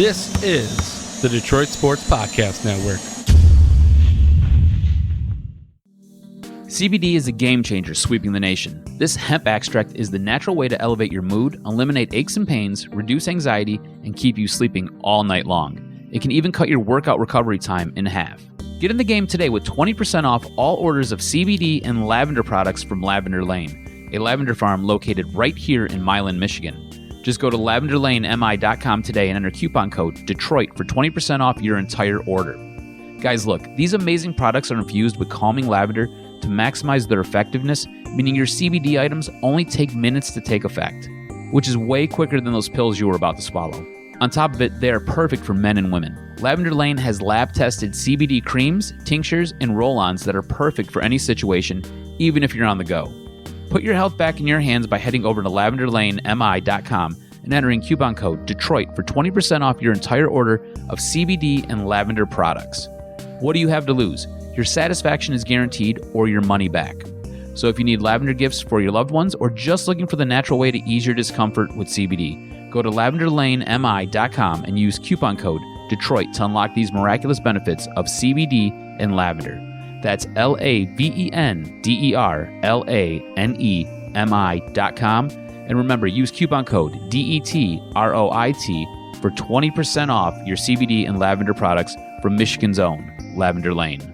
This is the Detroit Sports Podcast Network. CBD is a game changer sweeping the nation. This hemp extract is the natural way to elevate your mood, eliminate aches and pains, reduce anxiety, and keep you sleeping all night long. It can even cut your workout recovery time in half. Get in the game today with 20% off all orders of CBD and lavender products from Lavender Lane, a lavender farm located right here in Milan, Michigan. Just go to lavenderlanemi.com today and enter coupon code DETROIT for 20% off your entire order. Guys, look, these amazing products are infused with calming lavender to maximize their effectiveness, meaning your CBD items only take minutes to take effect, which is way quicker than those pills you were about to swallow. On top of it, they are perfect for men and women. Lavender Lane has lab-tested CBD creams, tinctures, and roll-ons that are perfect for any situation, even if you're on the go. Put your health back in your hands by heading over to lavenderlanemi.com and entering coupon code DETROIT for 20% off your entire order of CBD and lavender products. What do you have to lose? Your satisfaction is guaranteed or your money back. So if you need lavender gifts for your loved ones or just looking for the natural way to ease your discomfort with CBD, go to lavenderlanemi.com and use coupon code DETROIT to unlock these miraculous benefits of CBD and lavender. That's lavenderlanemi.com. And remember, use coupon code DETROIT for 20% off your CBD and lavender products from Michigan's own Lavender Lane.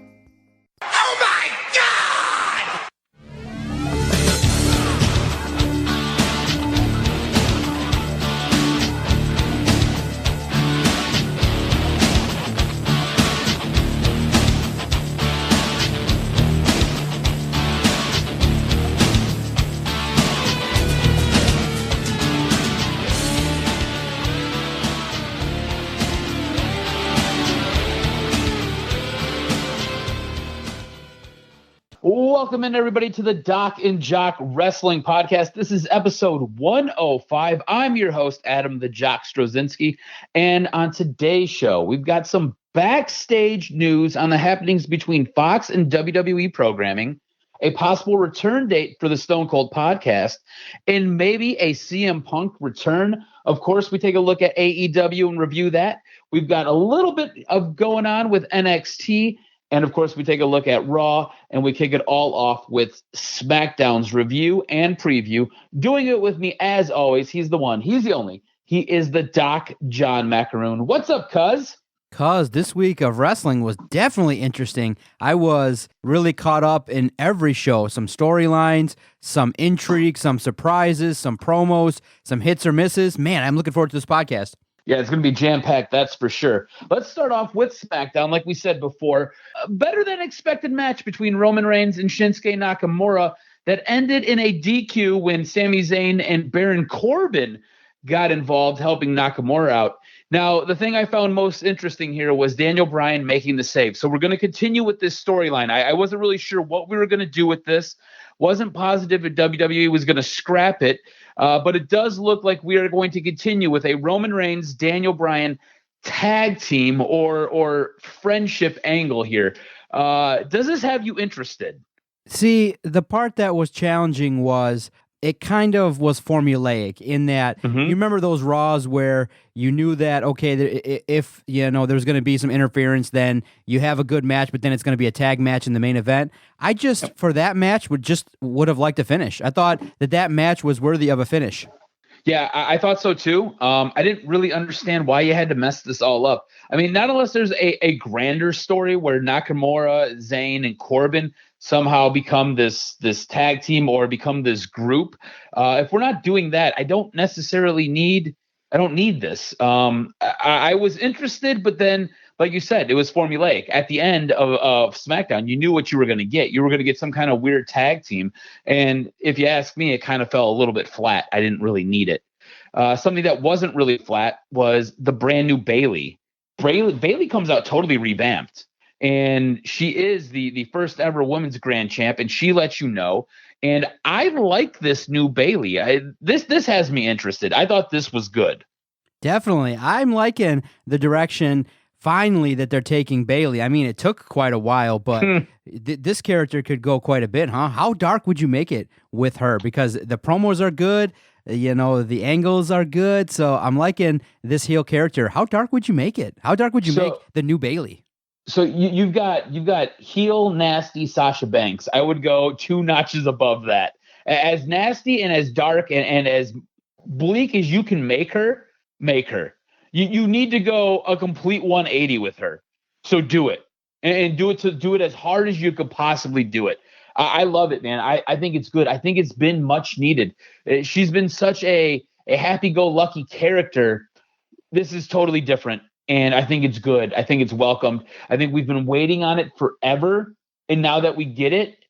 Welcome in, everybody, to the DocNJock Wrestling Podcast. This is episode 105. I'm your host, Adam the Jock Strozinski, and on today's show, we've got some backstage news on the happenings between Fox and WWE programming, a possible return date for the Stone Cold podcast, and maybe a CM Punk return. Of course, we take a look at AEW and review that. We've got a little bit of going on with NXT. And, of course, we take a look at Raw, and we kick it all off with SmackDown's review and preview. Doing it with me, as always, he's the one, he's the only. He is the Doc John Macaroon. What's up, cuz? Cuz this week of wrestling was definitely interesting. I was really caught up in every show. Some storylines, some intrigue, some surprises, some promos, some hits or misses. Man, I'm looking forward to this podcast. Yeah, it's going to be jam-packed, that's for sure. Let's start off with SmackDown. Like we said before, a better than expected match between Roman Reigns and Shinsuke Nakamura that ended in a DQ when Sami Zayn and Baron Corbin got involved, helping Nakamura out. Now, the thing I found most interesting here was Daniel Bryan making the save. So we're going to continue with this storyline. I wasn't really sure what we were going to do with this. Wasn't positive if WWE was going to scrap it. But it does look like we are going to continue with a Roman Reigns, Daniel Bryan tag team or friendship angle here. Does this have you interested? See, the part that was challenging was it kind of was formulaic in that you remember those Raws where you knew that, okay, if there's going to be some interference, then you have a good match, but then it's going to be a tag match in the main event. I just, for that match, would have liked a finish. I thought that match was worthy of a finish. Yeah, I thought so too. I didn't really understand why you had to mess this all up. I mean, not unless there's a grander story where Nakamura, Zayn, and Corbin somehow become this tag team or become this group. If we're not doing that, I don't need this. I was interested, but then, like you said, it was formulaic. At the end of SmackDown, you knew what you were going to get. You were going to get some kind of weird tag team. And if you ask me, it kind of fell a little bit flat. I didn't really need it. Something that wasn't really flat was the brand new Bayley. Bayley comes out totally revamped. And she is the first ever women's grand champ, and she lets you know. And I like this new Bayley. This has me interested. I thought this was good. Definitely. I'm liking the direction finally that they're taking Bayley. I mean, it took quite a while, but this character could go quite a bit, huh? How dark would you make it with her? Because the promos are good. The angles are good. So I'm liking this heel character. How dark would you make it? How dark would you make the new Bayley? So you've got heel nasty Sasha Banks. I would go 2 notches above that. As nasty and as dark and as bleak as you can make her, make her. You need to go a complete 180 with her. So do it. And do it as hard as you could possibly do it. I love it, man. I think it's good. I think it's been much needed. She's been such a happy-go-lucky character. This is totally different. And I think it's good. I think it's welcomed. I think we've been waiting on it forever. And now that we get it,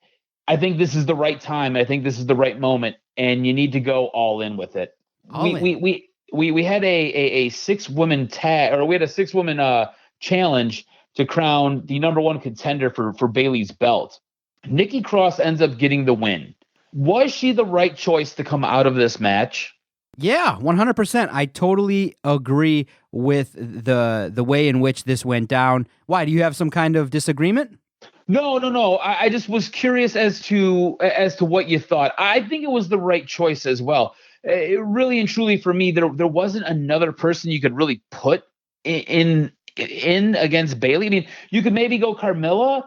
I think this is the right time. I think this is the right moment. And you need to go all in with it. We had a 6-woman tag, or we had a 6-woman challenge to crown the number 1 contender for Bayley's belt. Nikki Cross ends up getting the win. Was she the right choice to come out of this match? Yeah, 100%. I totally agree with the way in which this went down. Why? Do you have some kind of disagreement? No. I just was curious as to what you thought. I think it was the right choice as well. It really and truly for me, there wasn't another person you could really put in against Bayley. I mean, you could maybe go Carmella,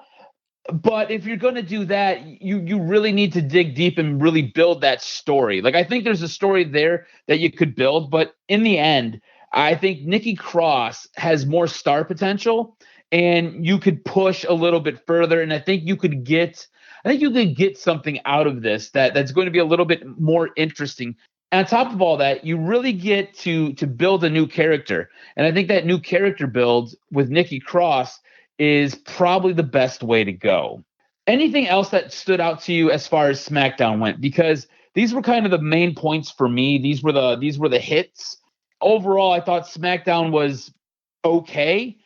but if you're going to do that, you really need to dig deep and really build that story. Like, I think there's a story there that you could build, but in the end, I think Nikki Cross has more star potential, and you could push a little bit further. And I think you could get something out of this that's going to be a little bit more interesting. And on top of all that, you really get to build a new character. And I think that new character build with Nikki Cross is probably the best way to go. Anything else that stood out to you as far as SmackDown went? Because these were kind of the main points for me. These were the hits. Overall, I thought SmackDown was okay.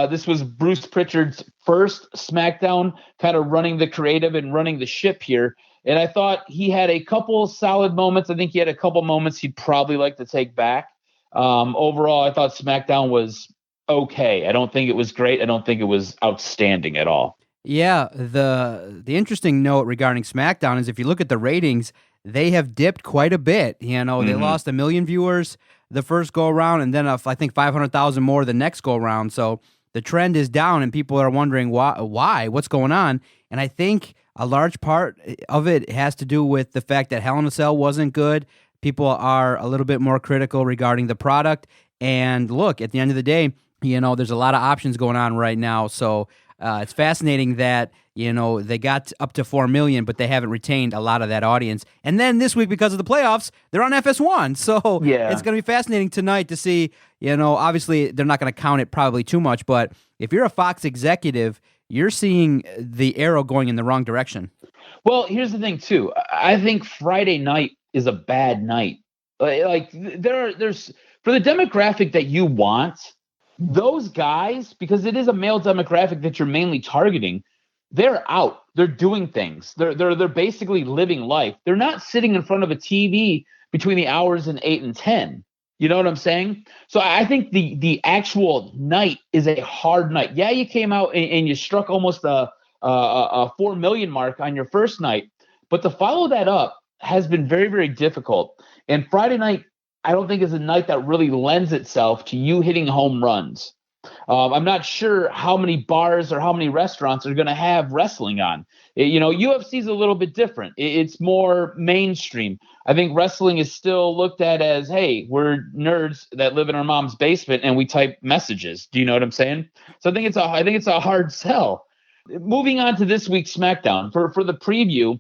This was Bruce Pritchard's first SmackDown, kind of running the creative and running the ship here. And I thought he had a couple solid moments. I think he had a couple moments he'd probably like to take back. Overall, I thought SmackDown was okay. I don't think it was great. I don't think it was outstanding at all. Yeah, the interesting note regarding SmackDown is if you look at the ratings, they have dipped quite a bit. They lost 1 million viewers the first go around, and then I think 500,000 more the next go around. So the trend is down, and people are wondering why, what's going on. And I think a large part of it has to do with the fact that Hell in a Cell wasn't good. People are a little bit more critical regarding the product. And look, at the end of the day, there's a lot of options going on right now. So it's fascinating that, they got up to 4 million, but they haven't retained a lot of that audience. And then this week, because of the playoffs, they're on FS1. So It's going to be fascinating tonight to see, obviously they're not going to count it probably too much, but if you're a Fox executive, you're seeing the arrow going in the wrong direction. Well, here's the thing too. I think Friday night is a bad night. Like there's for the demographic that you want, those guys, because it is a male demographic that you're mainly targeting, they're out. They're doing things. They're basically living life. They're not sitting in front of a TV between the hours of 8 and 10. You know what I'm saying? So I think the actual night is a hard night. Yeah, you came out and you struck almost a 4 million mark on your first night, but to follow that up has been very, very difficult. And Friday night, I don't think is a night that really lends itself to you hitting home runs. I'm not sure how many bars or how many restaurants are going to have wrestling on. UFC is a little bit different. It's more mainstream. I think wrestling is still looked at as, hey, we're nerds that live in our mom's basement and we type messages. Do you know what I'm saying? So I think it's a hard sell. Moving on to this week's SmackDown for the preview,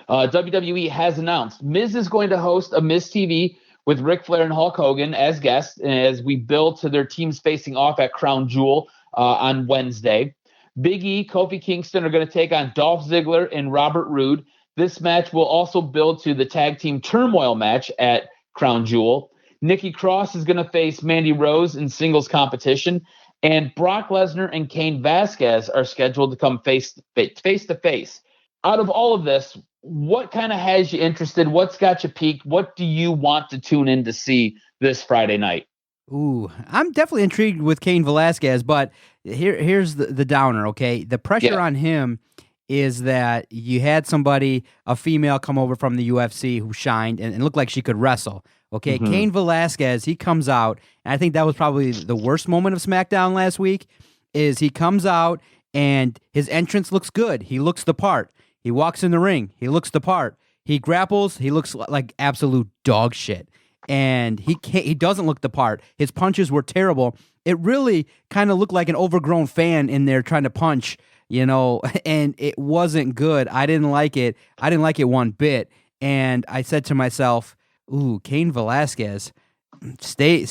WWE has announced Miz is going to host a Miz TV with Ric Flair and Hulk Hogan as guests as we build to their teams facing off at Crown Jewel on Wednesday. Big E, Kofi Kingston are going to take on Dolph Ziggler and Robert Roode. This match will also build to the tag team turmoil match at Crown Jewel. Nikki Cross is going to face Mandy Rose in singles competition. And Brock Lesnar and Cain Velasquez are scheduled to come face to face. Out of all of this, what kind of has you interested? What's got you peaked? What do you want to tune in to see this Friday night? Ooh, I'm definitely intrigued with Cain Velasquez, but here's the downer, okay? The pressure on him is that you had a female come over from the UFC who shined and looked like she could wrestle. Okay, Cain Velasquez, he comes out, and I think that was probably the worst moment of SmackDown last week, is he comes out and his entrance looks good. He looks the part. He walks in the ring. He looks the part. He grapples. He looks like absolute dog shit. And he doesn't look the part. His punches were terrible. It really kind of looked like an overgrown fan in there trying to punch, and it wasn't good. I didn't like it. I didn't like it one bit. And I said to myself, ooh, Cain Velasquez, stay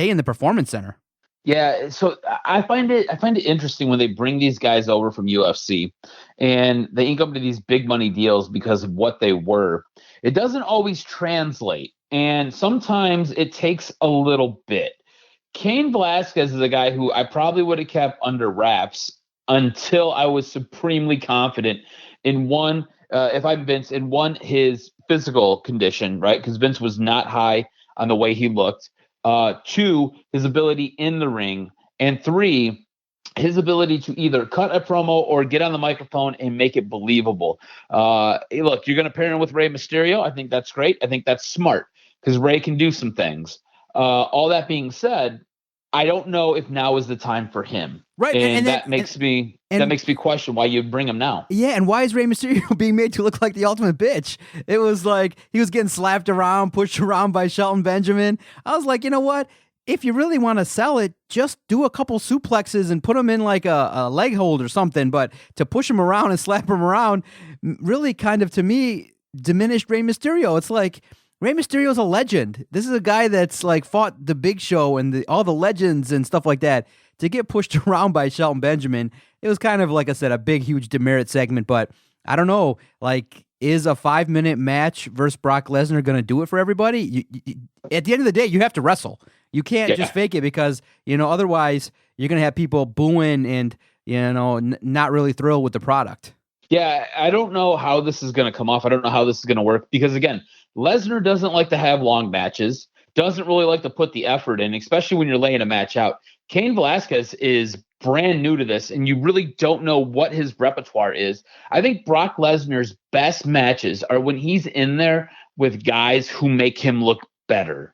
in the Performance Center. Yeah, so I find it interesting when they bring these guys over from UFC and they ink up to these big money deals because of what they were. It doesn't always translate, and sometimes it takes a little bit. Cain Velasquez is a guy who I probably would have kept under wraps until I was supremely confident in one, if I'm Vince, in one, his physical condition, right? Because Vince was not high on the way he looked. 2, his ability in the ring, and 3, his ability to either cut a promo or get on the microphone and make it believable. Hey, look, you're going to pair him with Rey Mysterio. I think that's great. I think that's smart because Rey can do some things. All that being said, I don't know if now is the time for him. Right, and that makes me question why you bring him now. Yeah, and why is Rey Mysterio being made to look like the ultimate bitch? It was like he was getting slapped around, pushed around by Shelton Benjamin. I was like, you know what? If you really want to sell it, just do a couple suplexes and put him in like a leg hold or something. But to push him around and slap him around really kind of, to me, diminished Rey Mysterio. It's like, Rey Mysterio's a legend. This is a guy that's like fought the Big Show and all the legends and stuff like that. To get pushed around by Shelton Benjamin, it was kind of, like I said, a big, huge demerit segment. But I don't know, like, is a 5-minute match versus Brock Lesnar going to do it for everybody? At the end of the day, you have to wrestle. You can't just fake it because, otherwise you're going to have people booing and, not really thrilled with the product. Yeah, I don't know how this is going to come off. I don't know how this is going to work because, again, Lesnar doesn't like to have long matches, doesn't really like to put the effort in, especially when you're laying a match out. Cain Velasquez is brand new to this, and you really don't know what his repertoire is. I think Brock Lesnar's best matches are when he's in there with guys who make him look better.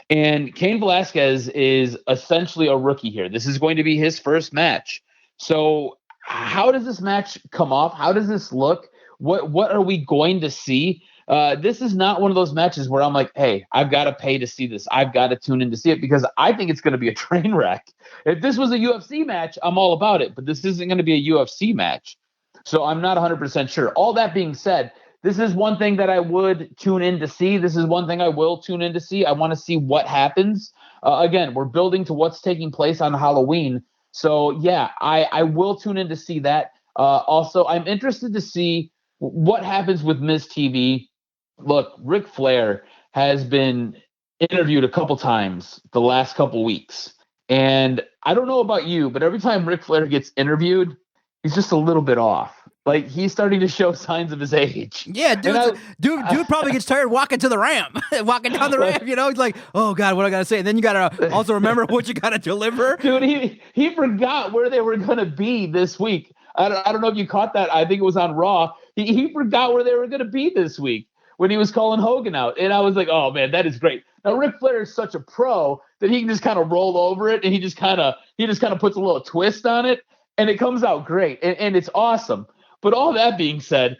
And Cain Velasquez is essentially a rookie here. This is going to be his first match. So how does this match come off? How does this look? What are we going to see? This is not one of those matches where I'm like, hey, I've got to pay to see this. I've got to tune in to see it because I think it's going to be a train wreck. If this was a UFC match, I'm all about it, but this isn't going to be a UFC match. So I'm not 100% sure. All that being said, this is one thing that I would tune in to see. This is one thing I will tune in to see. I want to see what happens. Again, we're building to what's taking place on Halloween. So, yeah, I will tune in to see that. Also, I'm interested to see what happens with Miz TV. Look, Ric Flair has been interviewed a couple times the last couple weeks. And I don't know about you, but every time Ric Flair gets interviewed, he's just a little bit off. Like, he's starting to show signs of his age. Yeah, dude probably gets tired walking to the ramp, walking down the ramp, He's like, oh, God, what do I got to say? And then you got to also remember what you got to deliver. Dude, he forgot where they were going to be this week. I don't know if you caught that. I think it was on Raw. He forgot where they were going to be this week when he was calling Hogan out. And I was like, oh, man, that is great. Now, Ric Flair is such a pro that he can just kind of roll over it, and he just kind of puts a little twist on it, and it comes out great, and it's awesome. But all that being said,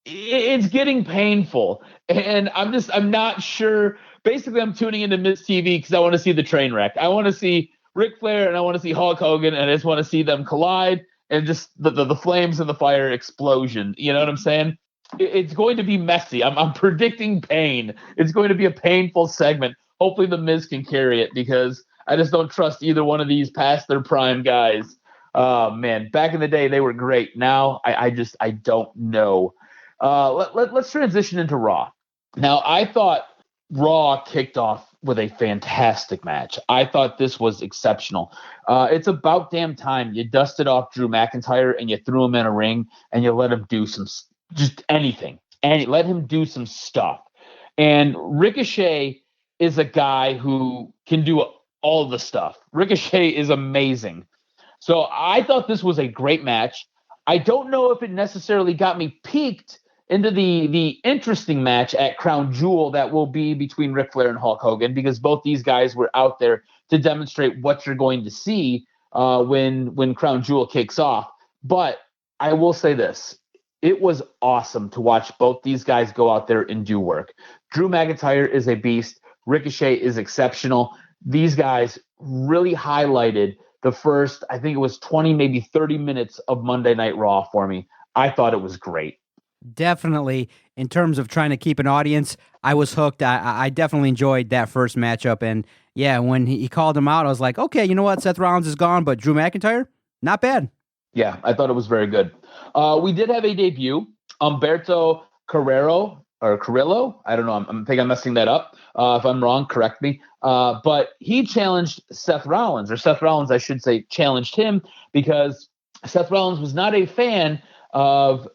it's getting painful, and I'm not sure. Basically, I'm tuning into Miz TV because I want to see the train wreck. I want to see Ric Flair, and I want to see Hulk Hogan, and I just want to see them collide and just the flames and the fire explosion. You know what I'm saying? It's going to be messy. I'm predicting pain. It's going to be a painful segment. Hopefully the Miz can carry it because I just don't trust either one of these past their prime guys. Man, back in the day, they were great. Now I don't know. Let's transition into Raw. Now, I thought Raw kicked off with a fantastic match. I thought this was exceptional. It's about damn time you dusted off Drew McIntyre and you threw him in a ring and you let him do just anything. And let him do some stuff. And Ricochet is a guy who can do all the stuff. Ricochet is amazing. So I thought this was a great match. I don't know if it necessarily got me peaked into the interesting match at Crown Jewel that will be between Ric Flair and Hulk Hogan, because both these guys were out there to demonstrate what you're going to see when Crown Jewel kicks off. But I will say this. It was awesome to watch both these guys go out there and do work. Drew McIntyre is a beast. Ricochet is exceptional. These guys really highlighted the first, I think it was 20, maybe 30 minutes of Monday Night Raw for me. I thought it was great. Definitely, in terms of trying to keep an audience, I was hooked. I definitely enjoyed that first matchup. And yeah, when he called him out, I was like, okay, you know what? Seth Rollins is gone, but Drew McIntyre, not bad. Yeah, I thought it was very good. We did have a debut. Humberto Carrillo. I don't know. I think I'm messing that up. If I'm wrong, correct me. But he challenged Seth Rollins, I should say, challenged him because Seth Rollins was not a fan of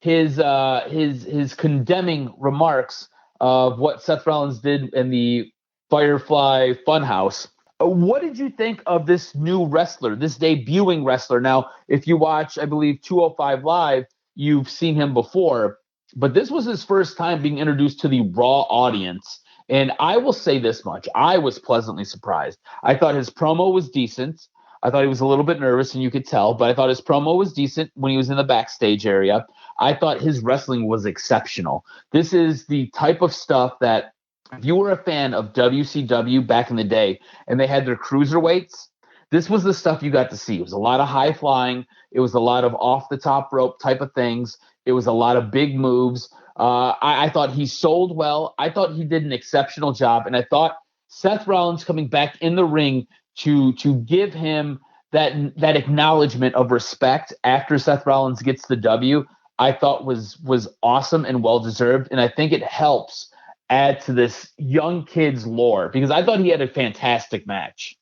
his condemning remarks of what Seth Rollins did in the Firefly Funhouse. What did you think of this new wrestler, this debuting wrestler? Now, if you watch, I believe, 205 Live, you've seen him before, but this was his first time being introduced to the Raw audience. And I will say this much. I was pleasantly surprised. I thought his promo was decent. I thought he was a little bit nervous, and you could tell, but I thought his promo was decent when he was in the backstage area. I thought his wrestling was exceptional. This is the type of stuff that if you were a fan of WCW back in the day and they had their cruiserweights, this was the stuff you got to see. It was a lot of high flying. It was a lot of off the top rope type of things. It was a lot of big moves. I thought he sold well. I thought he did an exceptional job. And I thought Seth Rollins coming back in the ring to give him that acknowledgement of respect after Seth Rollins gets the W, I thought was awesome and well-deserved. And I think it helps add to this young kid's lore, because I thought he had a fantastic match.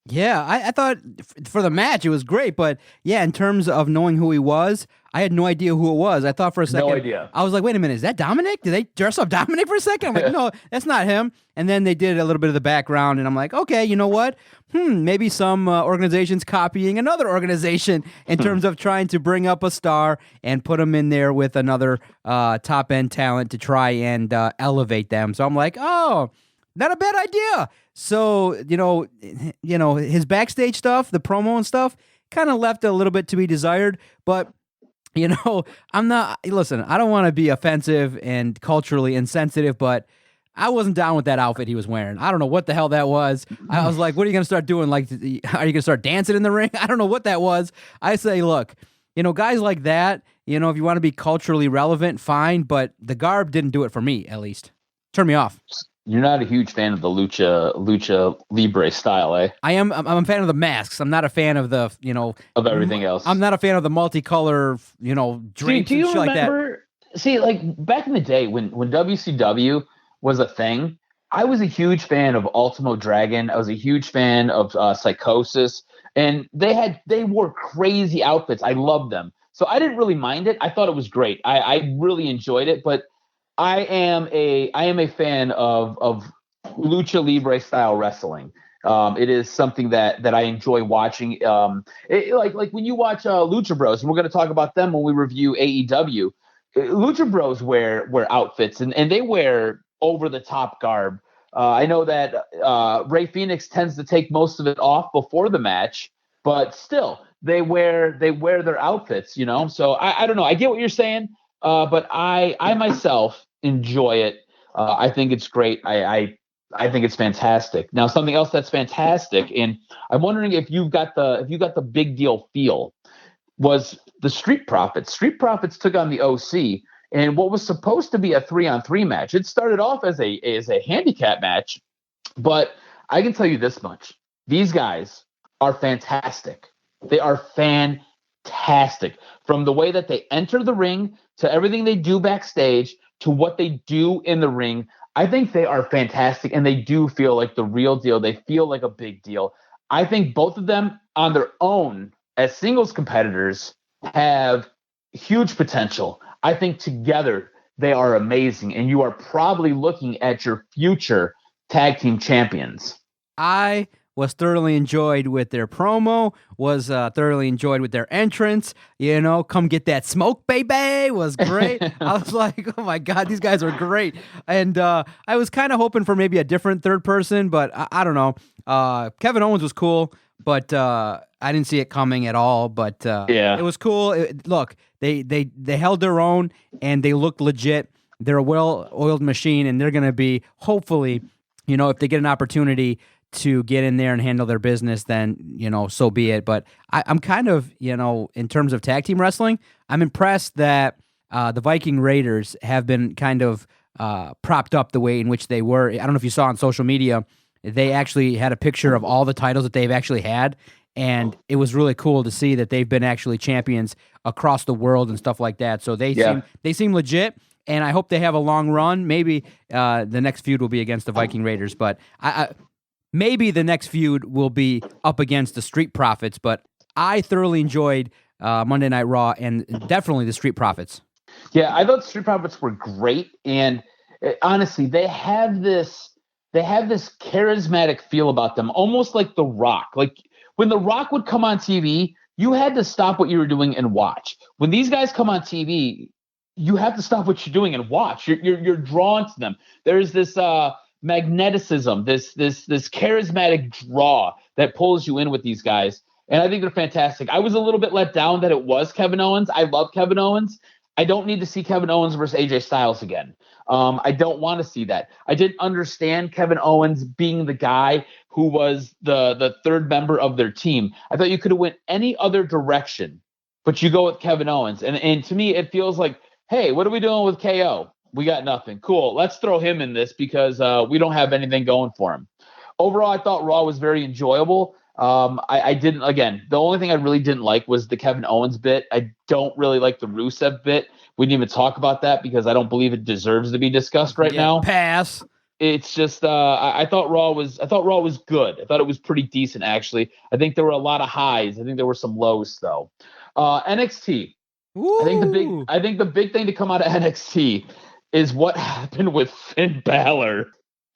Yeah, I thought for the match it was great, but yeah, in terms of knowing who he was, I had no idea who it was. I thought for a second, No idea. I was like, wait a minute, is that Dominic? Did they dress up Dominic for a second? I'm like, no, that's not him. And then they did a little bit of the background, and I'm like, okay, you know what? Maybe some organization's copying another organization in terms of trying to bring up a star and put them in there with another top-end talent to try and elevate them. So I'm like, oh, not a bad idea. So, you know, his backstage stuff, the promo and stuff, kind of left a little bit to be desired. But, you know, I don't want to be offensive and culturally insensitive, but I wasn't down with that outfit he was wearing. I don't know what the hell that was. I was like, what are you going to start doing? Like, are you going to start dancing in the ring? I don't know what that was. I say, look, you know, guys like that, you know, if you want to be culturally relevant, fine. But the garb didn't do it for me, at least. Turned me off. You're not a huge fan of the lucha libre style, eh? I'm a fan of the masks. I'm not a fan of the, you know, of everything else. I'm not a fan of the multicolor, you know, drapes do you and shit remember, like that. See, like back in the day when WCW was a thing, I was a huge fan of Ultimo Dragon. I was a huge fan of Psychosis, and they wore crazy outfits. I loved them, so I didn't really mind it. I thought it was great. I really enjoyed it, but I am a fan of lucha libre style wrestling. It is something that I enjoy watching. Like when you watch Lucha Bros, and we're going to talk about them when we review AEW. Lucha Bros wear outfits and they wear over the top garb. I know that Rey Fenix tends to take most of it off before the match, but still they wear their outfits. You know, so I don't know. I get what you're saying. But I myself enjoy it. I think it's great. I think it's fantastic. Now, something else that's fantastic, and I'm wondering if you got the big deal feel, was the Street Profits. Street Profits took on the OC, and what was supposed to be a 3-on-3 match. It started off as a handicap match, but I can tell you this much: these guys are fantastic. They are fantastic. From the way that they enter the ring to everything they do backstage to what they do in the ring, I think they are fantastic, and they do feel like the real deal. They feel like a big deal. I think both of them on their own as singles competitors have huge potential. I think together they are amazing, and you are probably looking at your future tag team champions. I was thoroughly enjoyed with their promo, was thoroughly enjoyed with their entrance. Come get that smoke, baby, was great. I was like, oh my God, these guys are great. And I was kind of hoping for maybe a different third person, but I don't know. Kevin Owens was cool, but I didn't see it coming at all. But it was cool. Look, they held their own, and they looked legit. They're a well-oiled machine, and they're going to be, hopefully, if they get an opportunity to get in there and handle their business, then, so be it. But I'm kind of, in terms of tag team wrestling, I'm impressed that the Viking Raiders have been kind of propped up the way in which they were. I don't know if you saw on social media, they actually had a picture of all the titles that they've actually had, and it was really cool to see that they've been actually champions across the world and stuff like that. So they seem legit. And I hope they have a long run. Maybe the next feud will be against the Viking Raiders, but maybe the next feud will be up against the Street Profits. But I thoroughly enjoyed Monday Night Raw, and definitely the Street Profits. Yeah, I thought the Street Profits were great, and honestly, they have this charismatic feel about them, almost like The Rock. Like when The Rock would come on TV, you had to stop what you were doing and watch. When these guys come on TV, you have to stop what you're doing and watch. You're drawn to them. There's this magneticism, this charismatic draw that pulls you in with these guys, and I think they're fantastic. I was a little bit let down that it was Kevin Owens. I love Kevin Owens. I don't need to see Kevin Owens versus AJ Styles again. I don't want to see that. I didn't understand Kevin Owens being the guy who was the third member of their team. I thought you could have went any other direction, but you go with Kevin Owens, and to me, it feels like, hey, what are we doing with KO? We got nothing. Cool. Let's throw him in this because we don't have anything going for him. Overall, I thought Raw was very enjoyable. I didn't, again, the only thing I really didn't like was the Kevin Owens bit. I don't really like the Rusev bit. We didn't even talk about that because I don't believe it deserves to be discussed right now. Pass. It's just I thought Raw was good. I thought it was pretty decent, actually. I think there were a lot of highs. I think there were some lows though. NXT. I think the big thing to come out of NXT is what happened with Finn Balor.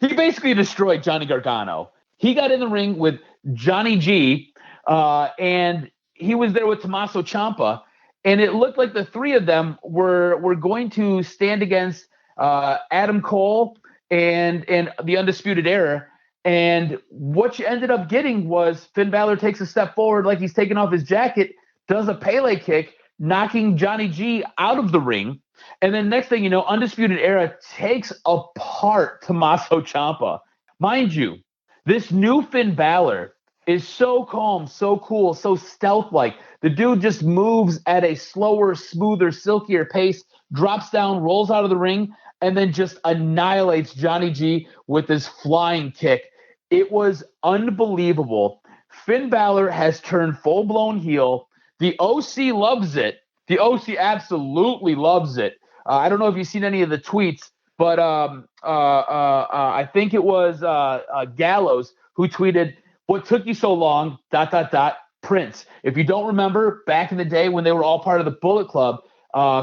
He basically destroyed Johnny Gargano. He got in the ring with Johnny G, and he was there with Tommaso Ciampa, and it looked like the three of them were going to stand against Adam Cole and the Undisputed Era. And what you ended up getting was Finn Balor takes a step forward like he's taking off his jacket, does a Pele kick, knocking Johnny G out of the ring. And then next thing you know, Undisputed Era takes apart Tommaso Ciampa. Mind you, this new Finn Balor is so calm, so cool, so stealth-like. The dude just moves at a slower, smoother, silkier pace, drops down, rolls out of the ring, and then just annihilates Johnny G with his flying kick. It was unbelievable. Finn Balor has turned full-blown heel. The OC loves it. The OC absolutely loves it. I don't know if you've seen any of the tweets, but I think it was Gallows who tweeted, "What took you so long, ... Prince." If you don't remember, back in the day when they were all part of the Bullet Club,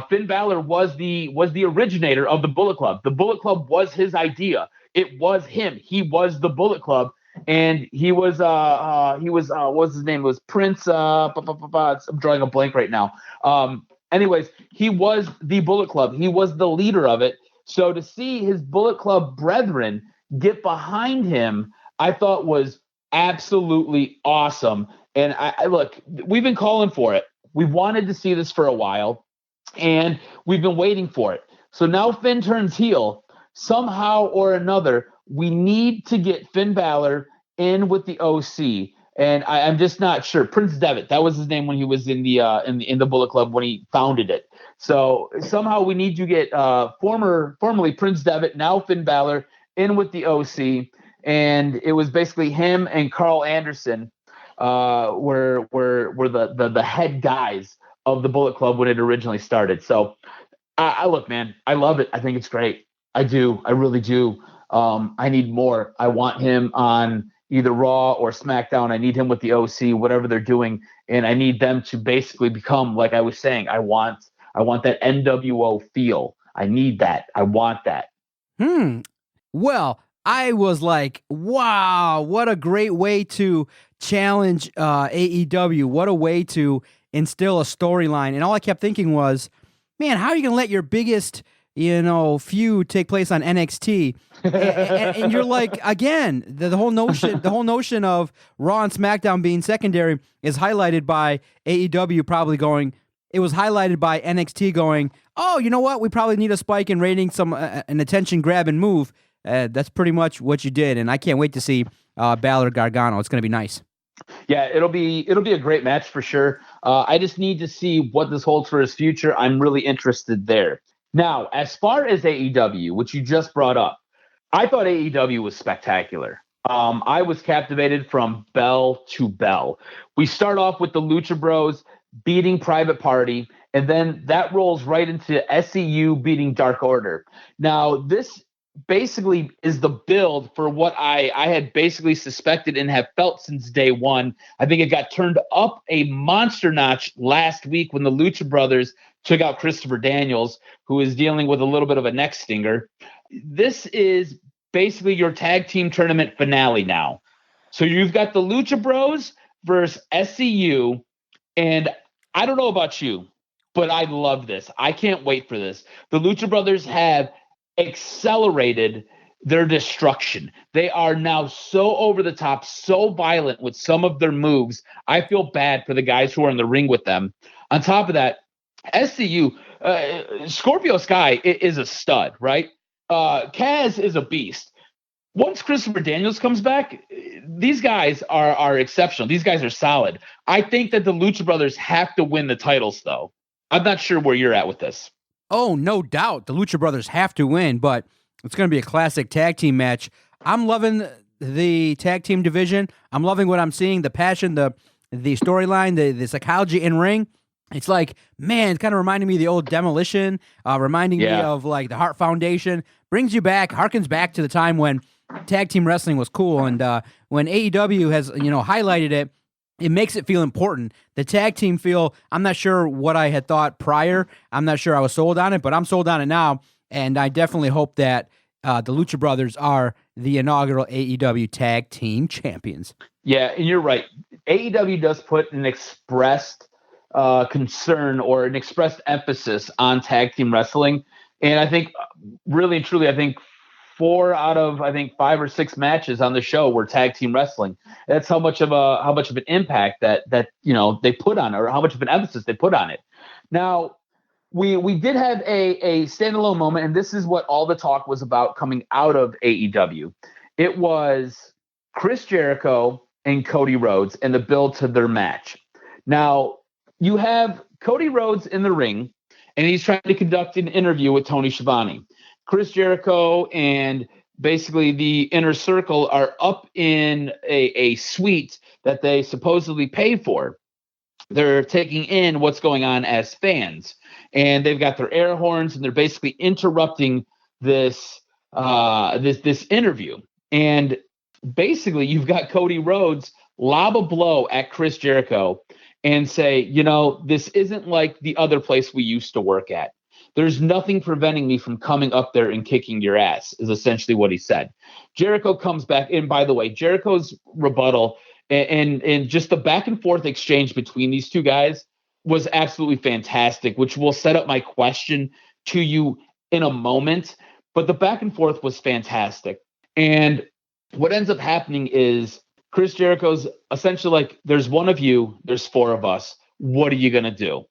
Finn Balor was the originator of the Bullet Club. The Bullet Club was his idea. It was him. He was the Bullet Club. And he was what was his name? It was Prince. I'm drawing a blank right now. Anyways, he was the Bullet Club. He was the leader of it. So to see his Bullet Club brethren get behind him, I thought was absolutely awesome. And I look, we've been calling for it. We wanted to see this for a while, and we've been waiting for it. So now Finn turns heel. Somehow or another, we need to get Finn Balor in with the OC, and I'm just not sure. Prince Devitt, that was his name when he was in the Bullet Club when he founded it. So somehow we need to get formerly Prince Devitt, now Finn Balor, in with the OC, and it was basically him and Carl Anderson were the head guys of the Bullet Club when it originally started. So I look, man, I love it. I think it's great. I do. I really do. I need more. I want him on either Raw or SmackDown. I need him with the OC, whatever they're doing, and I need them to basically become, like I was saying, I want that NWO feel. I need that. I want that. Well, I was like, wow, what a great way to challenge AEW. What a way to instill a storyline. And all I kept thinking was, man, how are you going to let your biggest, feud take place on NXT? And you're like, again, the whole notion of Raw and SmackDown being secondary is highlighted by AEW probably going, it was highlighted by NXT going, oh, you know what? We probably need a spike in ratings, an attention grab and move. That's pretty much what you did, and I can't wait to see Balor Gargano. It's going to be nice. Yeah, it'll be a great match for sure. I just need to see what this holds for his future. I'm really interested there. Now, as far as AEW, which you just brought up, I thought AEW was spectacular. I was captivated from bell to bell. We start off with the Lucha Bros beating Private Party, and then that rolls right into SCU beating Dark Order. Now, this basically is the build for what I had basically suspected and have felt since day one. I think it got turned up a monster notch last week when the Lucha Brothers took out Christopher Daniels, who is dealing with a little bit of a neck stinger. This is basically your tag team tournament finale now. So you've got the Lucha Bros versus SCU, and I don't know about you, but I love this. I can't wait for this. The Lucha Brothers have accelerated their destruction. They are now so over the top, so violent with some of their moves. I feel bad for the guys who are in the ring with them. On top of that, SCU, Scorpio Sky is a stud, right? Kaz is a beast. Once Christopher Daniels comes back, these guys are exceptional. These guys are solid. I think that the Lucha Brothers have to win the titles, though. I'm not sure where you're at with this. Oh, no doubt. The Lucha Brothers have to win, but it's going to be a classic tag team match. I'm loving the tag team division. I'm loving what I'm seeing, the passion, the storyline, the psychology in ring. It's like, man, it's kind of reminding me of the old Demolition, reminding me of like the Hart Foundation. Brings you back, harkens back to the time when tag team wrestling was cool. And when AEW has, highlighted it, it makes it feel important. The tag team feel, I'm not sure what I had thought prior. I'm not sure I was sold on it, but I'm sold on it now. And I definitely hope that the Lucha Brothers are the inaugural AEW tag team champions. Yeah, and you're right. AEW does put an expressed concern or an expressed emphasis on tag team wrestling. And I think really and truly, I think 4 out of 5 or 6 matches on the show were tag team wrestling. That's how much of an impact that they put on it, or how much of an emphasis they put on it. Now, we did have a standalone moment, and this is what all the talk was about coming out of AEW. It was Chris Jericho and Cody Rhodes and the build to their match. Now, you have Cody Rhodes in the ring, and he's trying to conduct an interview with Tony Schiavone. Chris Jericho and basically the Inner Circle are up in a suite that they supposedly paid for. They're taking in what's going on as fans, and they've got their air horns, and they're basically interrupting this interview. And basically, you've got Cody Rhodes lob a blow at Chris Jericho and say, this isn't like the other place we used to work at. There's nothing preventing me from coming up there and kicking your ass, is essentially what he said. Jericho comes back. And by the way, Jericho's rebuttal and just the back and forth exchange between these two guys was absolutely fantastic, which will set up my question to you in a moment. But the back and forth was fantastic. And what ends up happening is Chris Jericho's essentially like, there's one of you, there's 4 of us. What are you going to do?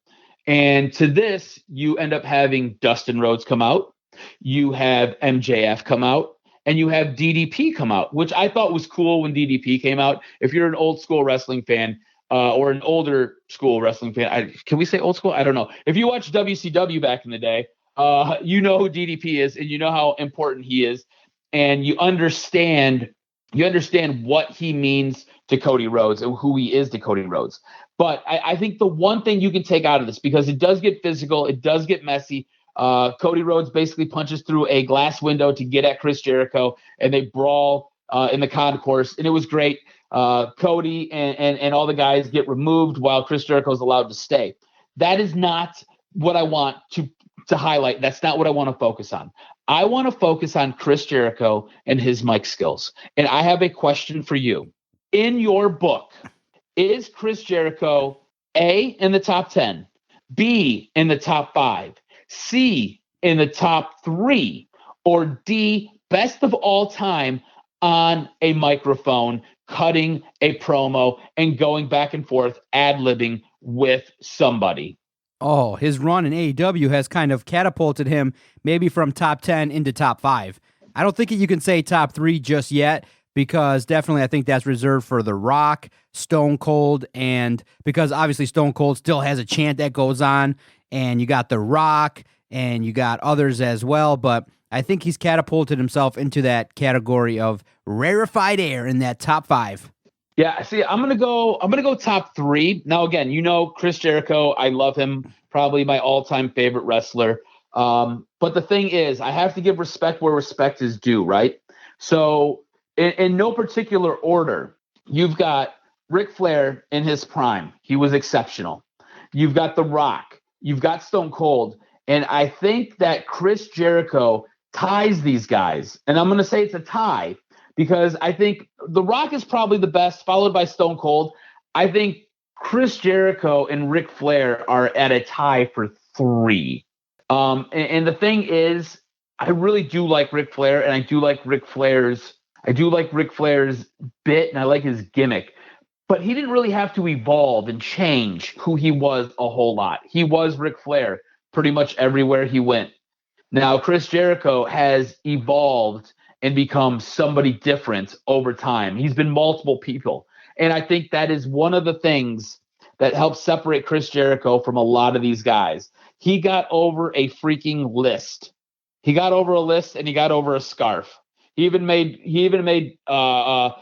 And to this, you end up having Dustin Rhodes come out. You have MJF come out. And you have DDP come out, which I thought was cool when DDP came out. If you're an old school wrestling fan or an older school wrestling fan, can we say old school? I don't know. If you watch WCW back in the day, you know who DDP is, and you know how important he is. And you understand what he means to Cody Rhodes and who he is to Cody Rhodes. But I think the one thing you can take out of this, because it does get physical, it does get messy. Cody Rhodes basically punches through a glass window to get at Chris Jericho, and they brawl in the concourse, and it was great. Cody and all the guys get removed while Chris Jericho is allowed to stay. That is not what I want to to highlight. That's not what I want to focus on. I want to focus on Chris Jericho and his mic skills. And I have a question for you. In your book, is Chris Jericho A, in the top 10, B, in the top 5, C, in the top 3, or D, best of all time on a microphone, cutting a promo and going back and forth, ad-libbing with somebody? Oh, his run in AEW has kind of catapulted him maybe from top 10 into top 5. I don't think you can say top 3 just yet, because definitely I think that's reserved for The Rock, Stone Cold, and because obviously Stone Cold still has a chant that goes on, and you got The Rock, and you got others as well, but I think he's catapulted himself into that category of rarefied air in that top 5. Yeah, see, I'm gonna go top 3. Now, again, Chris Jericho, I love him, probably my all-time favorite wrestler. But the thing is, I have to give respect where respect is due, right? So, in no particular order, you've got Ric Flair in his prime. He was exceptional. You've got The Rock. You've got Stone Cold. And I think that Chris Jericho ties these guys. And I'm going to say it's a tie, because I think The Rock is probably the best, followed by Stone Cold. I think Chris Jericho and Ric Flair are at a tie for 3. And the thing is, I really do like Ric Flair, and I do like Ric Flair's bit, and I like his gimmick. But he didn't really have to evolve and change who he was a whole lot. He was Ric Flair pretty much everywhere he went. Now, Chris Jericho has evolved and become somebody different over time. He's been multiple people. And I think that is one of the things that helps separate Chris Jericho from a lot of these guys. He got over a freaking list. He got over a list, and he got over a scarf. He even made a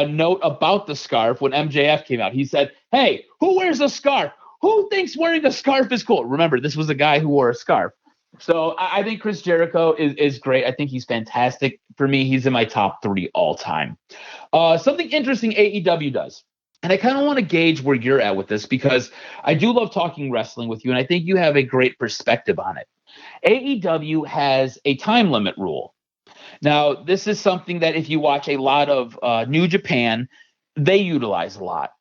note about the scarf when MJF came out. He said, "Hey, who wears a scarf? Who thinks wearing a scarf is cool?" Remember, this was a guy who wore a scarf. So I think Chris Jericho is great. I think he's fantastic. For me, he's in my top 3 all time. Something interesting AEW does, and I kind of want to gauge where you're at with this, because I do love talking wrestling with you, and I think you have a great perspective on it. AEW has a time limit rule. Now, this is something that if you watch a lot of New Japan, they utilize a lot.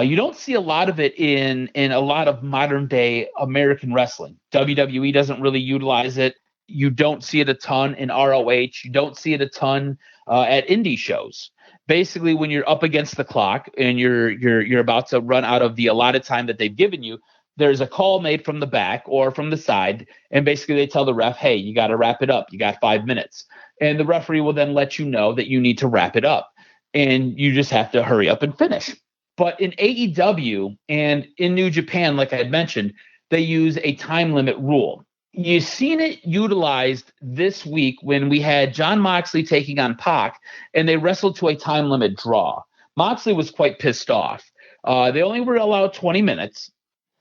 You don't see a lot of it in a lot of modern day American wrestling. WWE doesn't really utilize it. You don't see it a ton in ROH. You don't see it a ton at indie shows. Basically, when you're up against the clock and you're about to run out of the allotted time that they've given you, there's a call made from the back or from the side, and basically they tell the ref, "Hey, you got to wrap it up. You got 5 minutes." And the referee will then let you know that you need to wrap it up, and you just have to hurry up and finish. But in AEW and in New Japan, like I had mentioned, they use a time limit rule. You've seen it utilized this week when we had Jon Moxley taking on Pac, and they wrestled to a time limit draw. Moxley was quite pissed off. They only were allowed 20 minutes.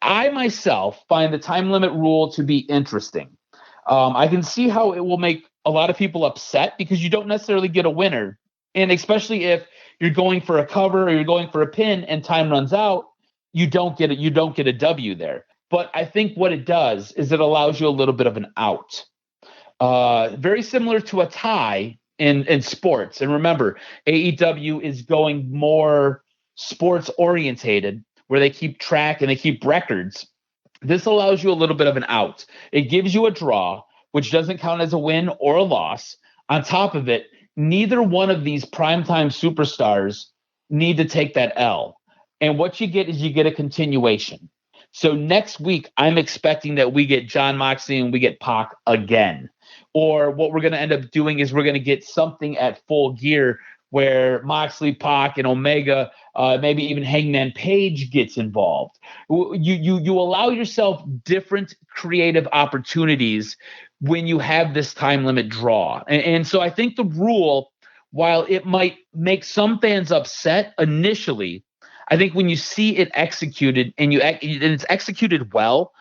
I myself find the time limit rule to be interesting. I can see how it will make a lot of people upset, because you don't necessarily get a winner. And especially if you're going for a cover or you're going for a pin and time runs out, you don't get a W there. But I think what it does is it allows you a little bit of an out. Very similar to a tie in sports. And remember, AEW is going more sports orientated, where they keep track and they keep records. This allows you a little bit of an out. It gives you a draw, which doesn't count as a win or a loss. On top of it, neither one of these primetime superstars need to take that L. And what you get is you get a continuation. So next week, I'm expecting that we get Jon Moxley and we get Pac again. Or what we're going to end up doing is we're going to get something at Full Gear where Moxley, Pac, and Omega, maybe even Hangman Page gets involved. You allow yourself different creative opportunities when you have this time limit draw. And so I think the rule, while it might make some fans upset initially, I think when you see it executed and it's executed well,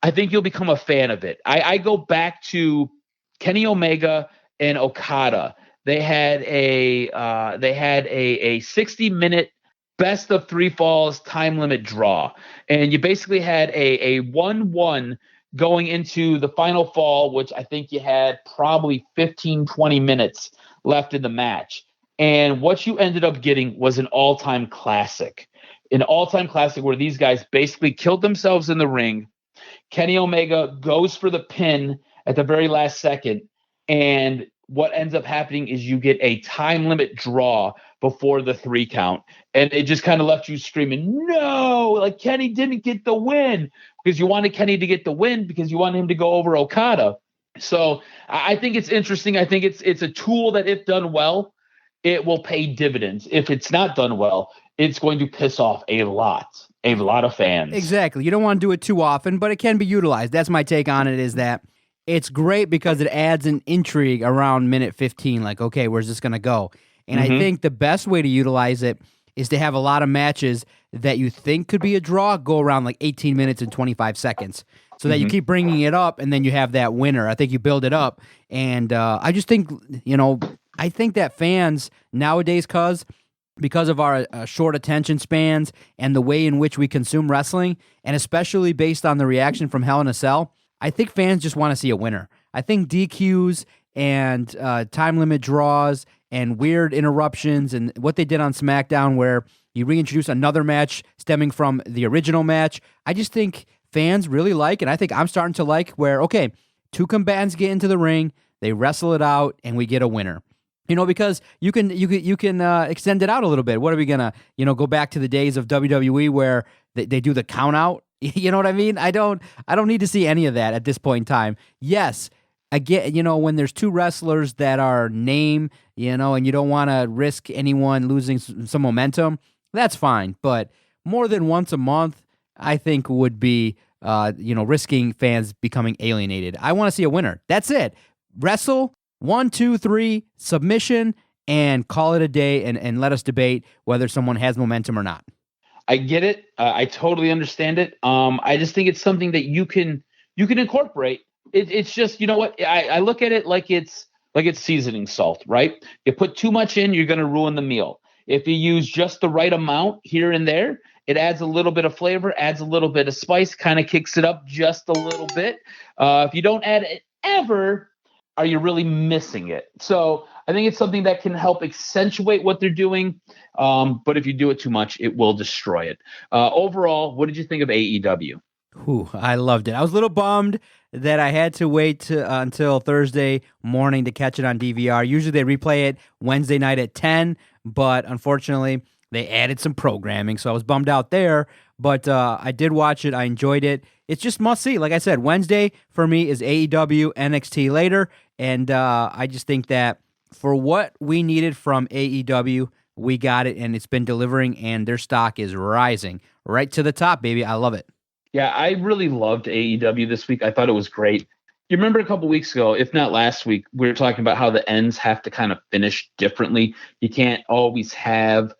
I think you'll become a fan of it. I go back to Kenny Omega and Okada. They had a 60-minute best of 3 falls time limit draw, and you basically had a 1-1 going into the final fall, which I think you had probably 15, 20 minutes left in the match. And what you ended up getting was an all-time classic where these guys basically killed themselves in the ring. Kenny Omega goes for the pin at the very last second. And what ends up happening is you get a time limit draw before the 3 count. And it just kind of left you screaming, no, like Kenny didn't get the win, because you wanted Kenny to get the win because you wanted him to go over Okada. So I think it's interesting. I think it's a tool that, if done well, it will pay dividends. If it's not done well, it's going to piss off a lot of fans. Exactly. You don't want to do it too often, but it can be utilized. That's my take on it, is that it's great because it adds an intrigue around minute 15. Like, okay, where's this going to go? And I think the best way to utilize it is to have a lot of matches that you think could be a draw go around like 18 minutes and 25 seconds, so that you keep bringing it up, and then you have that winner. I think you build it up. And I just think, I think that fans nowadays, because of our short attention spans and the way in which we consume wrestling, and especially based on the reaction from Hell in a Cell, I think fans just want to see a winner. I think DQs and time limit draws and weird interruptions and what they did on SmackDown, where you reintroduce another match stemming from the original match, I just think fans really like, and I think I'm starting to like, where, okay, 2 combatants get into the ring, they wrestle it out, and we get a winner. Because you can extend it out a little bit. What are we gonna, go back to the days of WWE where they do the count out? You know what I mean? I don't need to see any of that at this point in time. Yes, again, when there's 2 wrestlers that are name, and you don't want to risk anyone losing some momentum, that's fine. But more than once a month, I think would be, risking fans becoming alienated. I want to see a winner. That's it. Wrestle. 1, 2, 3, submission, and call it a day, and let us debate whether someone has momentum or not. I get it. I totally understand it. I just think it's something that you can incorporate. It's just, you know what? I look at it like it's seasoning salt, right? You put too much in, you're going to ruin the meal. If you use just the right amount here and there, it adds a little bit of flavor, adds a little bit of spice, kind of kicks it up just a little bit. If you don't add it ever, are you really missing it? So I think it's something that can help accentuate what they're doing. But if you do it too much, it will destroy it. Overall, what did you think of AEW? Ooh, I loved it. I was a little bummed that I had to wait until Thursday morning to catch it on DVR. Usually they replay it Wednesday night at 10, but unfortunately they added some programming, so I was bummed out there. But I did watch it. I enjoyed it. It's just must see. Like I said, Wednesday for me is AEW, NXT later. And I just think that for what we needed from AEW, we got it, and it's been delivering, and their stock is rising right to the top, baby. I love it. Yeah, I really loved AEW this week. I thought it was great. You remember a couple weeks ago, if not last week, we were talking about how the ends have to kind of finish differently. You can't always have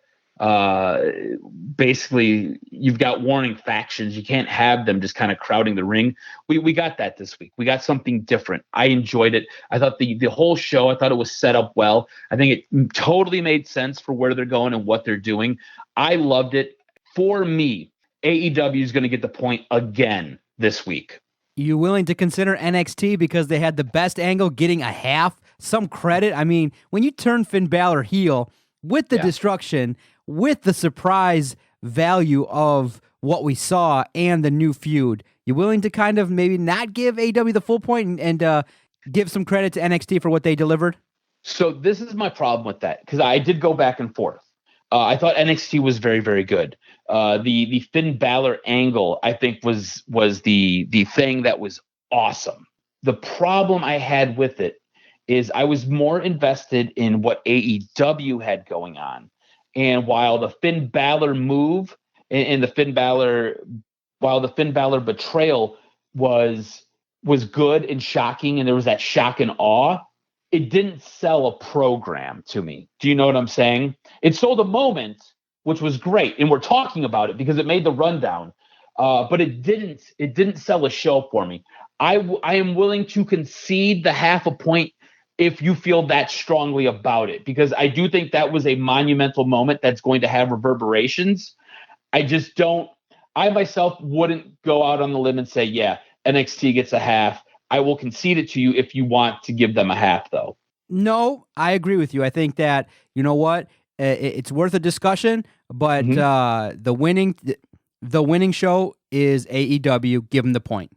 basically you've got warring factions. You can't have them just kind of crowding the ring. We got that this week. We got something different. I enjoyed it. I thought the whole show, I thought it was set up well. I think it totally made sense for where they're going and what they're doing. I loved it. For me, AEW is going to get the point again this week. You willing to consider NXT because they had the best angle, getting a half, some credit? I mean, when you turn Finn Balor heel with the destruction, with the surprise value of what we saw and the new feud, you willing to kind of maybe not give AEW the full point and give some credit to NXT for what they delivered? So this is my problem with that, because I did go back and forth. I thought NXT was very, very good. The Finn Balor angle, I think, was the thing that was awesome. The problem I had with it is I was more invested in what AEW had going on. And while the Finn Balor move and the Finn Balor betrayal was good and shocking, and there was that shock and awe, it didn't sell a program to me. Do you know what I'm saying? It sold a moment, which was great, and we're talking about it because it made the rundown. But it didn't sell a show for me. I am willing to concede the half a point if you feel that strongly about it, because I do think that was a monumental moment that's going to have reverberations. I myself wouldn't go out on the limb and say, yeah, NXT gets a half. I will concede it to you if you want to give them a half, though. No, I agree with you. I think that, you know what, it's worth a discussion, but the winning show is AEW. Give them the point.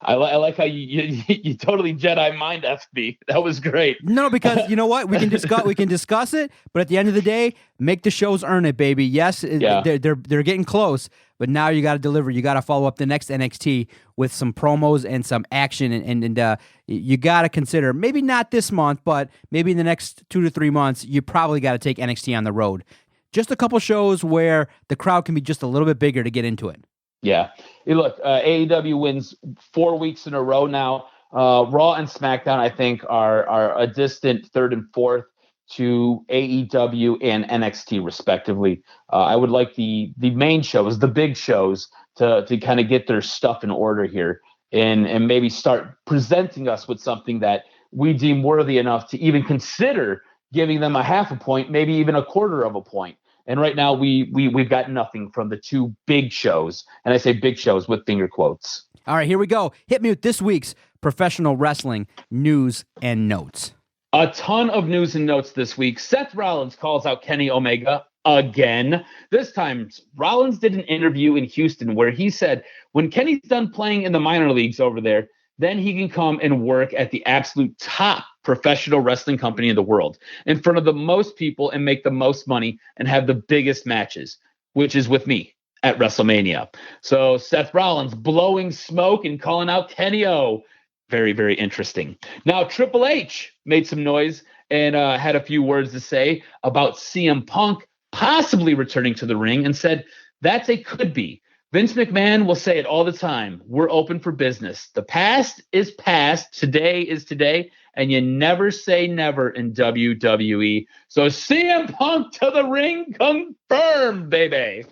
I like how you totally Jedi mind FB. That was great. No, because you know what, we can discuss it, but at the end of the day, make the shows earn it, baby. Yes, they're getting close, but now you got to deliver. You got to follow up the next NXT with some promos and some action, and you got to consider, maybe not this month, but maybe in the next 2 to 3 months, you probably got to take NXT on the road. Just a couple shows where the crowd can be just a little bit bigger to get into it. Yeah. Hey, look, AEW wins 4 weeks in a row now. Raw and SmackDown, I think, are a distant third and fourth to AEW and NXT, respectively. I would like the main shows, the big shows, to kind of get their stuff in order here and maybe start presenting us with something that we deem worthy enough to even consider giving them a half a point, maybe even a quarter of a point. And right now we've got nothing from the two big shows. And I say big shows with finger quotes. All right, here we go. Hit me with this week's professional wrestling news and notes. A ton of news and notes this week. Seth Rollins calls out Kenny Omega again. This time, Rollins did an interview in Houston where he said, when Kenny's done playing in the minor leagues over there, then he can come and work at the absolute top professional wrestling company in the world in front of the most people and make the most money and have the biggest matches, which is with me at WrestleMania. So Seth Rollins blowing smoke and calling out Kenny O. Very, very interesting. Now, Triple H made some noise and had a few words to say about CM Punk possibly returning to the ring and said, that's a could be. Vince McMahon will say it all the time. We're open for business. The past is past. Today is today. And you never say never in WWE. So CM Punk to the ring confirmed, baby.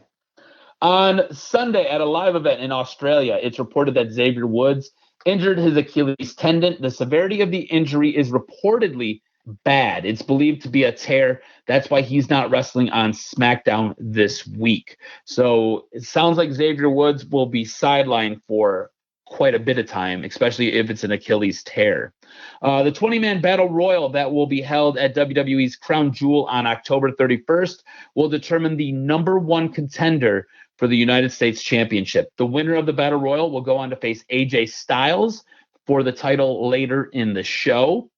On Sunday at a live event in Australia, it's reported that Xavier Woods injured his Achilles tendon. The severity of the injury is reportedly bad. It's believed to be a tear. That's why he's not wrestling on SmackDown this week. So it sounds like Xavier Woods will be sidelined for quite a bit of time, especially if it's an Achilles tear. The 20-man battle royal that will be held at WWE's Crown Jewel on October 31st will determine the number one contender for the United States Championship. The winner of the battle royal will go on to face AJ Styles for the title later in the show.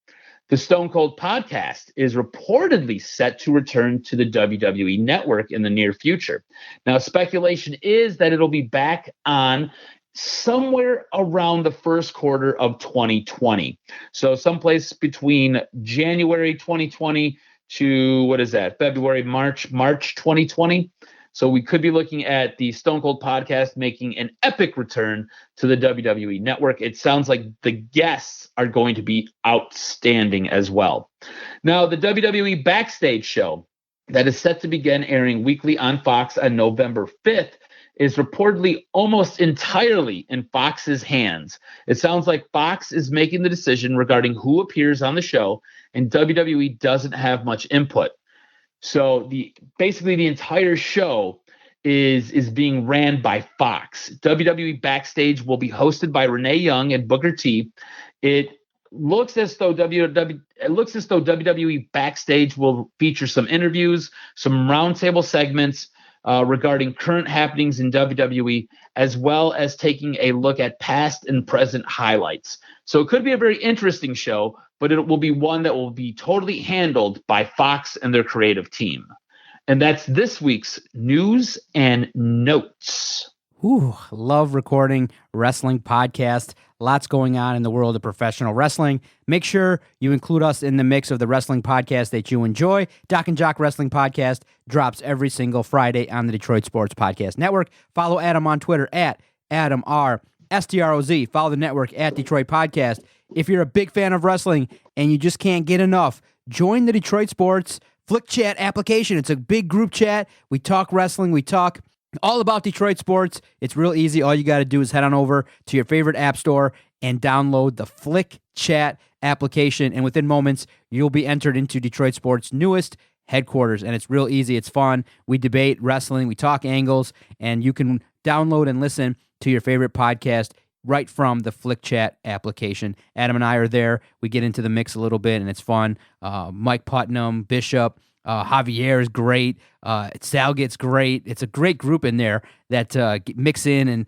The Stone Cold podcast is reportedly set to return to the WWE network in the near future. Now, speculation is that it'll be back on somewhere around the first quarter of 2020. So someplace between January 2020 to, February, March 2020. So we could be looking at the Stone Cold podcast making an epic return to the WWE network. It sounds like the guests are going to be outstanding as well. Now, the WWE Backstage show that is set to begin airing weekly on Fox on November 5th is reportedly almost entirely in Fox's hands. It sounds like Fox is making the decision regarding who appears on the show, and WWE doesn't have much input. So basically the entire show is being ran by Fox. WWE Backstage will be hosted by Renee Young and Booker T. It looks as though WWE Backstage will feature some interviews, some roundtable segments regarding current happenings in WWE, as well as taking a look at past and present highlights. So it could be a very interesting show, but it will be one that will be totally handled by Fox and their creative team. And that's this week's news and notes. Ooh, love recording wrestling podcast. Lots going on in the world of professional wrestling. Make sure you include us in the mix of the wrestling podcast that you enjoy. DocNJock Wrestling Podcast drops every single Friday on the Detroit Sports Podcast Network. Follow Adam on Twitter at AdamRSTROZ. Follow the network at Detroit Podcast. If you're a big fan of wrestling and you just can't get enough, join the Detroit Sports Flick Chat application. It's a big group chat. We talk wrestling. We talk all about Detroit sports. It's real easy. All you got to do is head on over to your favorite app store and download the Flick Chat application. And within moments, you'll be entered into Detroit sports' newest headquarters. And it's real easy. It's fun. We debate wrestling. We talk angles. And you can download and listen to your favorite podcast right from the Flick Chat application. Adam and I are there. We get into the mix a little bit, and it's fun. Mike Putnam, Bishop, Javier is great. Sal gets great. It's a great group in there that mix in, and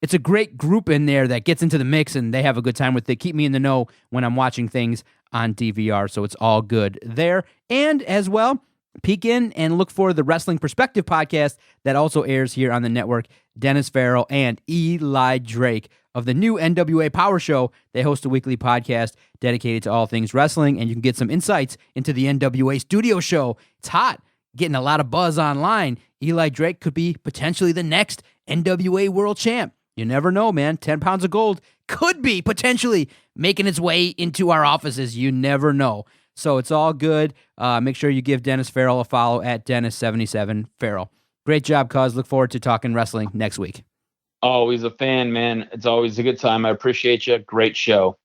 it's a great group in there that gets into the mix, and they have a good time with it. Keep me in the know when I'm watching things on DVR, so it's all good there. And as well, peek in and look for the Wrestling Perspective podcast that also airs here on the network. Dennis Farrell and Eli Drake of the new NWA Power Show. They host a weekly podcast dedicated to all things wrestling, and you can get some insights into the NWA studio show. It's hot, getting a lot of buzz online. Eli Drake could be potentially the next NWA World Champ. You never know, man. 10 pounds of gold could be potentially making its way into our offices. You never know. So it's all good. Make sure you give Dennis Farrell a follow at Dennis77Farrell. Great job, cuz. Look forward to talking wrestling next week. Always a fan, man. It's always a good time. I appreciate you. Great show.